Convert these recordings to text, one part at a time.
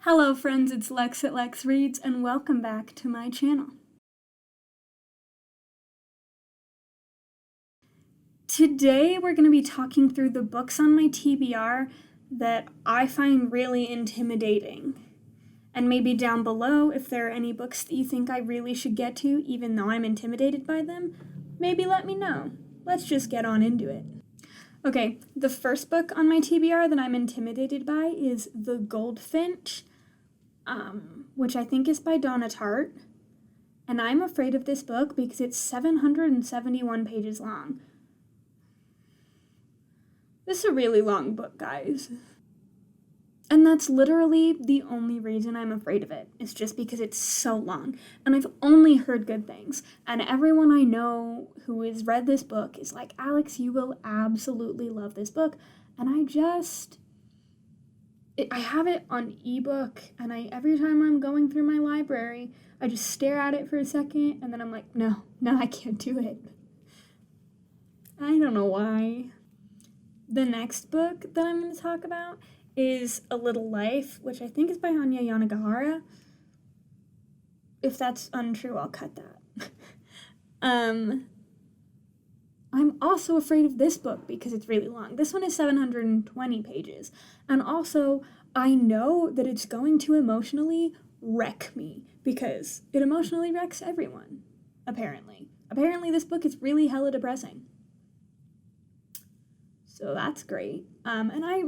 Hello friends, it's Lex at LexReads and welcome back to my channel. Today we're going to be talking through the books on my TBR that I find really intimidating. And maybe down below, if there are any books that you think I really should get to even though I'm intimidated by them, maybe let me know. Let's just get on into it. Okay, the first book on my TBR that I'm intimidated by is The Goldfinch, which I think is by Donna Tartt. And I'm afraid of this book because it's 771 pages long. This is a really long book, guys. And that's literally the only reason I'm afraid of it. It's just because it's so long. And I've only heard good things. And everyone I know who has read this book is like, Alex, you will absolutely love this book. And I have it on ebook, and every time I'm going through my library, I just stare at it for a second, and then I'm like, no, I can't do it. I don't know why. The next book that I'm going to talk about is A Little Life, which I think is by Anya Yanagihara. If that's untrue, I'll cut that. I'm also afraid of this book because it's really long. This one is 720 pages. And also, I know that it's going to emotionally wreck me because it emotionally wrecks everyone, apparently. Apparently, this book is really hella depressing. So that's great. And I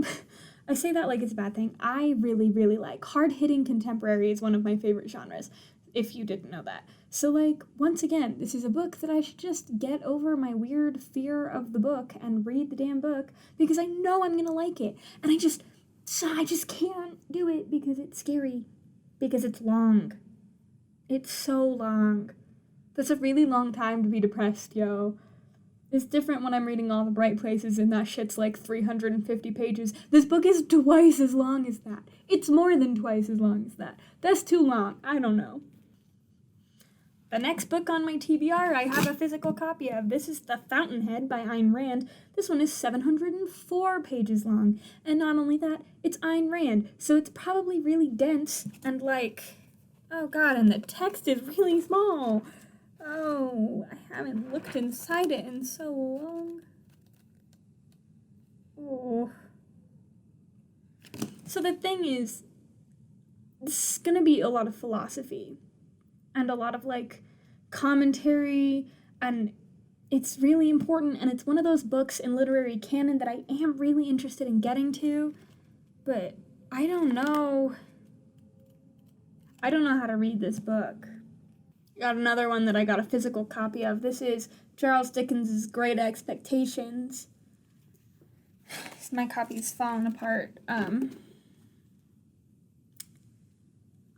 say that like it's a bad thing. I really, really like hard-hitting contemporary is one of my favorite genres, if you didn't know that. So, once again, this is a book that I should just get over my weird fear of the book and read the damn book because I know I'm gonna like it. And I just can't do it because it's scary. Because it's long. It's so long. That's a really long time to be depressed, yo. It's different when I'm reading All the Bright Places and that shit's like 350 pages. This book is twice as long as that. It's more than twice as long as that. That's too long. I don't know. The next book on my TBR I have a physical copy of. This is The Fountainhead by Ayn Rand. This one is 704 pages long. And not only that, it's Ayn Rand, so it's probably really dense and oh god, and the text is really small. Oh, I haven't looked inside it in so long. Oh. So the thing is, this is gonna be a lot of philosophy. And a lot of commentary, and it's really important, and it's one of those books in literary canon that I am really interested in getting to, but I don't know how to read this book. Got another one that I got a physical copy of. This is Charles Dickens' Great Expectations. My copy's falling apart.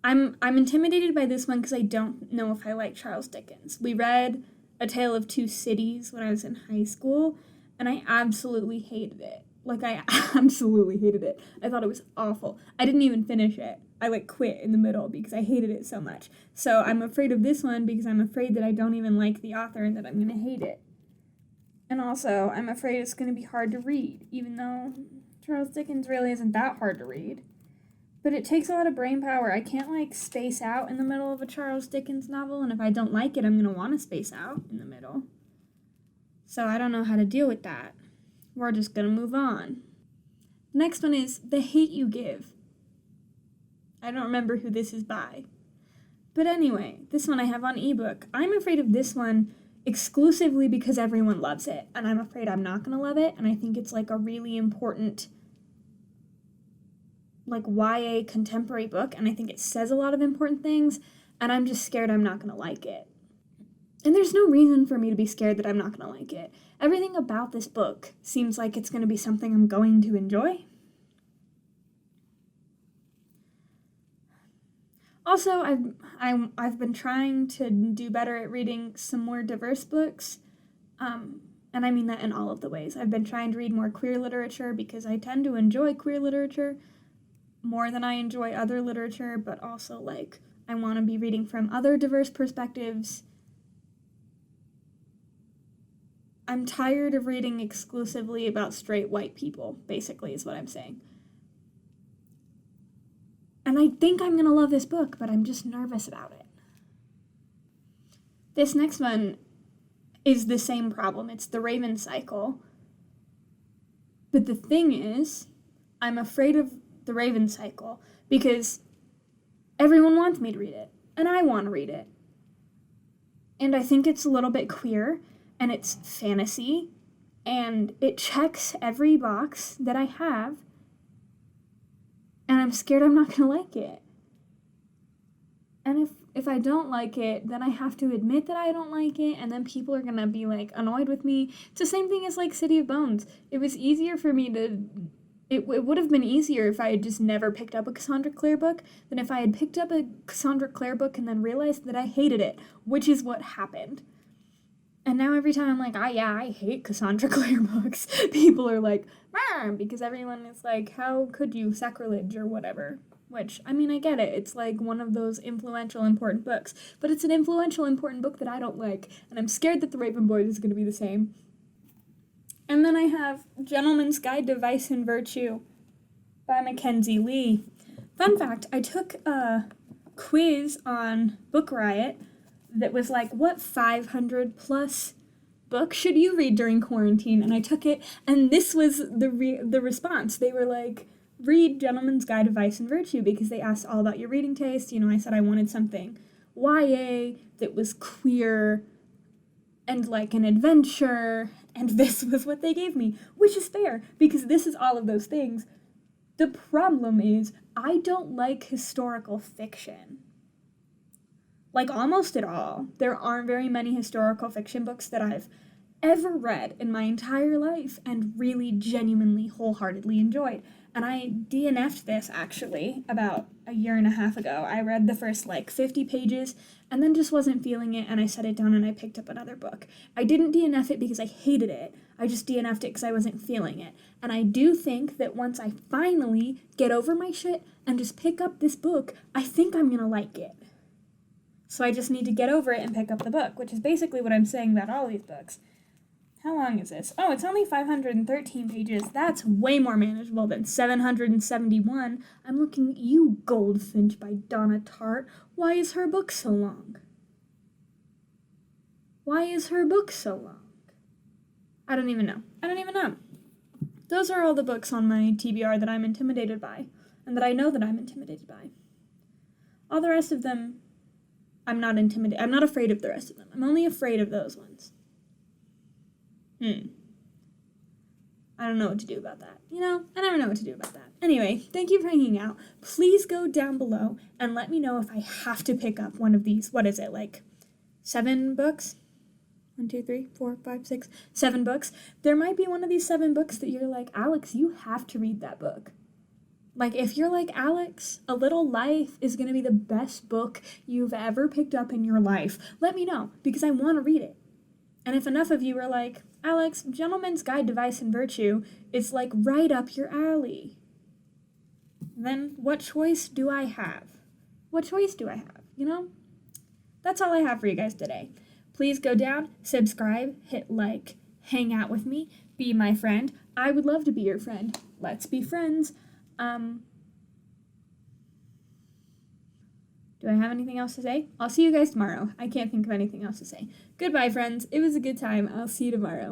I'm intimidated by this one because I don't know if I like Charles Dickens. We read A Tale of Two Cities when I was in high school, and I absolutely hated it. I absolutely hated it. I thought it was awful. I didn't even finish it. I quit in the middle because I hated it so much. So I'm afraid of this one because I'm afraid that I don't even like the author and that I'm going to hate it. And also, I'm afraid it's going to be hard to read, even though Charles Dickens really isn't that hard to read. But it takes a lot of brain power. I can't, space out in the middle of a Charles Dickens novel, and if I don't like it, I'm going to want to space out in the middle. So I don't know how to deal with that. We're just going to move on. The next one is The Hate You Give. I don't remember who this is by. But anyway, this one I have on ebook. I'm afraid of this one exclusively because everyone loves it, and I'm afraid I'm not going to love it, and I think it's, a really important YA contemporary book, and I think it says a lot of important things, and I'm just scared I'm not going to like it. And there's no reason for me to be scared that I'm not going to like it. Everything about this book seems like it's going to be something I'm going to enjoy. Also, I've been trying to do better at reading some more diverse books, and I mean that in all of the ways. I've been trying to read more queer literature because I tend to enjoy queer literature more than I enjoy other literature, but also, I want to be reading from other diverse perspectives. I'm tired of reading exclusively about straight white people, basically, is what I'm saying. And I think I'm going to love this book, but I'm just nervous about it. This next one is the same problem. It's The Raven Cycle. But the thing is, I'm afraid of The Raven Cycle because everyone wants me to read it, and I want to read it. And I think it's a little bit queer, and it's fantasy, and it checks every box that I have, and I'm scared I'm not going to like it. And if I don't like it, then I have to admit that I don't like it, and then people are going to be, like, annoyed with me. It's the same thing as, like, City of Bones. It was easier for me to... It would have been easier if I had just never picked up a Cassandra Clare book than if I had picked up a Cassandra Clare book and then realized that I hated it, which is what happened. And now every time I'm like, I hate Cassandra Clare books, people are like, because everyone is like, how could you, sacrilege or whatever. Which, I mean, I get it. It's like one of those influential, important books. But it's an influential, important book that I don't like. And I'm scared that The Raven Boys is going to be the same. And then I have Gentleman's Guide to Vice and Virtue by Mackenzie Lee. Fun fact, I took a quiz on Book Riot that was like, what 500 plus books should you read during quarantine? And I took it, and this was the response. They were like, read Gentleman's Guide to Vice and Virtue, because they asked all about your reading taste. You know, I said I wanted something YA that was queer and like an adventure, and this was what they gave me, which is fair, because this is all of those things. The problem is, I don't like historical fiction. Like, almost at all. There aren't very many historical fiction books that I've ever read in my entire life and really genuinely, wholeheartedly enjoyed. And I DNF'd this, actually, about a year and a half ago. I read the first, 50 pages, and then just wasn't feeling it, and I set it down and I picked up another book. I didn't DNF it because I hated it. I just DNF'd it because I wasn't feeling it. And I do think that once I finally get over my shit and just pick up this book, I think I'm gonna like it. So I just need to get over it and pick up the book, which is basically what I'm saying about all these books. How long is this? Oh, it's only 513 pages. That's way more manageable than 771. I'm looking at you, Goldfinch by Donna Tartt. Why is her book so long? Why is her book so long? I don't even know. Those are all the books on my TBR that I'm intimidated by, and that I know that I'm intimidated by. All the rest of them, I'm not intimidated. I'm not afraid of the rest of them. I'm only afraid of those ones. I don't know what to do about that. I never know what to do about that. Anyway, thank you for hanging out. Please go down below and let me know if I have to pick up one of these. What is it, 7 books? 1, 2, 3, 4, 5, 6, 7 books. There might be one of these 7 books that you're like, Alex, you have to read that book. If you're like, Alex, A Little Life is going to be the best book you've ever picked up in your life, let me know, because I want to read it. And if enough of you are like, Alex, Gentleman's Guide to Vice and Virtue is right up your alley, then what choice do I have? That's all I have for you guys today. Please go down, subscribe, hit like, hang out with me, be my friend. I would love to be your friend. Let's be friends. Do I have anything else to say? I'll see you guys tomorrow. I can't think of anything else to say. Goodbye, friends. It was a good time. I'll see you tomorrow.